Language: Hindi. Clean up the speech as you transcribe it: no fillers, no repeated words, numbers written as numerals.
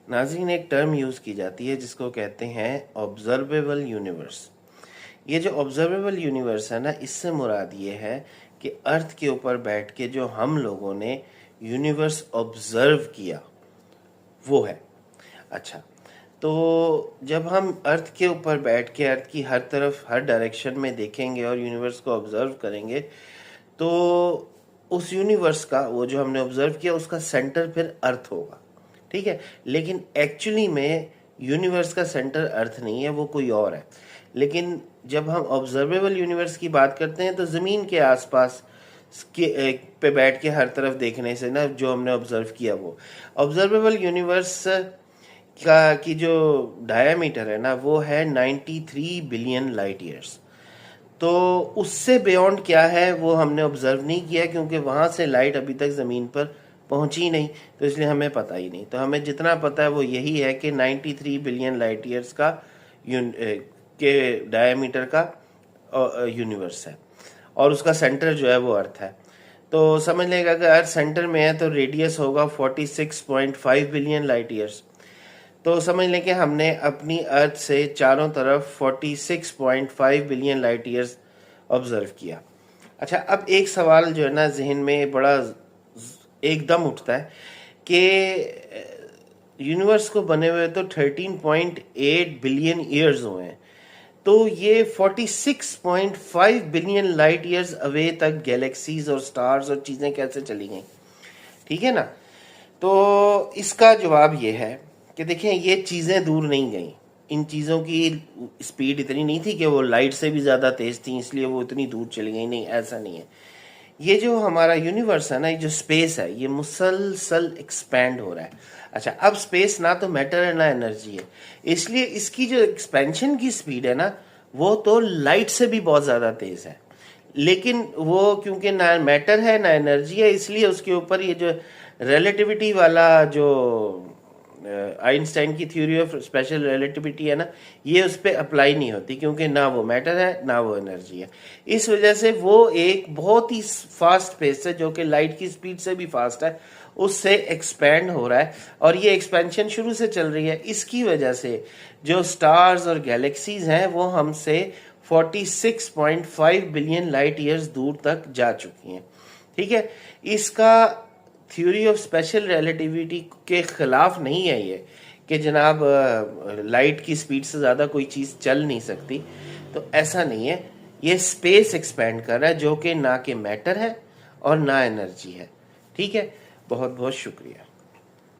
नाज़रीन, एक टर्म यूज़ की जाती है जिसको कहते हैं ऑब्जर्वेबल यूनिवर्स। ये जो ऑब्जर्वेबल यूनिवर्स है ना, इससे मुराद ये है कि अर्थ के ऊपर बैठ के जो हम लोगों ने यूनिवर्स ऑब्जर्व किया वो है। अच्छा, तो जब हम अर्थ के ऊपर बैठ के अर्थ की हर तरफ हर डायरेक्शन में देखेंगे और यूनिवर्स को ऑब्जर्व करेंगे, तो उस यूनिवर्स का वो जो हमने ऑब्जर्व किया उसका सेंटर फिर अर्थ होगा। ठीक है, लेकिन एक्चुअली में यूनिवर्स का सेंटर अर्थ नहीं है, वो कोई और है। लेकिन जब हम ऑब्जर्वेबल यूनिवर्स की बात करते हैं तो ज़मीन के आसपास पे बैठ के हर तरफ देखने से ना जो हमने ऑब्जर्व किया वो ऑब्जर्वेबल यूनिवर्स का की जो डायमीटर है ना वो है 93 बिलियन लाइट ईयर्स। तो उससे बियॉन्ड क्या है वो हमने ऑब्जर्व नहीं किया, क्योंकि वहाँ से लाइट अभी तक ज़मीन पर पहुँची नहीं, तो इसलिए हमें पता ही नहीं। तो हमें जितना पता है वो यही है कि 93 बिलियन लाइट ईयर्स का के डायमीटर का यूनिवर्स है और उसका सेंटर जो है वो अर्थ है। तो समझ लेगा अगर अर्थ सेंटर में है तो रेडियस होगा 46.5 बिलियन लाइट ईयर्स। तो समझ लें कि हमने अपनी अर्थ से चारों तरफ 46.5 बिलियन लाइट ईयर्स ऑब्जर्व किया। अच्छा, अब एक सवाल जो है ना जहन में बड़ा एकदम उठता है कि यूनिवर्स को बने हुए तो 13.8 बिलियन ईयर्स हुए हैं, तो ये 46.5 बिलियन लाइट ईयर्स अवे तक गैलेक्सीज और स्टार्स और चीज़ें कैसे चली गई? ठीक है ना। तो इसका जवाब ये है कि देखें, ये चीज़ें दूर नहीं गई। इन चीज़ों की स्पीड इतनी नहीं थी कि वो लाइट से भी ज़्यादा तेज़ थी इसलिए वो इतनी दूर चली गई, नहीं, ऐसा नहीं है। ये जो हमारा यूनिवर्स है ना, ये जो स्पेस है, ये मुसलसल एक्सपैंड हो रहा है। अच्छा, अब स्पेस ना तो मैटर है ना एनर्जी है, इसलिए इसकी जो एक्सपेंशन की स्पीड है ना वो तो लाइट से भी बहुत ज़्यादा तेज़ है। लेकिन वो क्योंकि ना मैटर है ना एनर्जी है, इसलिए उसके ऊपर ये जो रिलेटिविटी वाला जो आइंस्टाइन की थ्योरी ऑफ स्पेशल रिलेटिविटी है ना, ये उस पर अप्लाई नहीं होती, क्योंकि ना वो मैटर है ना वो एनर्जी है। इस वजह से वो एक बहुत ही फास्ट स्पेस है जो कि लाइट की स्पीड से भी फास्ट है, उससे एक्सपैंड हो रहा है और ये एक्सपेंशन शुरू से चल रही है। इसकी वजह से जो स्टार्स और गैलेक्सीज हैं वो हमसे 46.5 बिलियन लाइट ईयर्स दूर तक जा चुकी हैं। ठीक है, इसका थ्योरी ऑफ स्पेशल रिलेटिविटी के खिलाफ नहीं है ये कि जनाब लाइट की स्पीड से ज़्यादा कोई चीज़ चल नहीं सकती, तो ऐसा नहीं है। ये स्पेस एक्सपेंड कर रहा है जो कि ना कि मैटर है और ना एनर्जी है। ठीक है, बहुत बहुत शुक्रिया।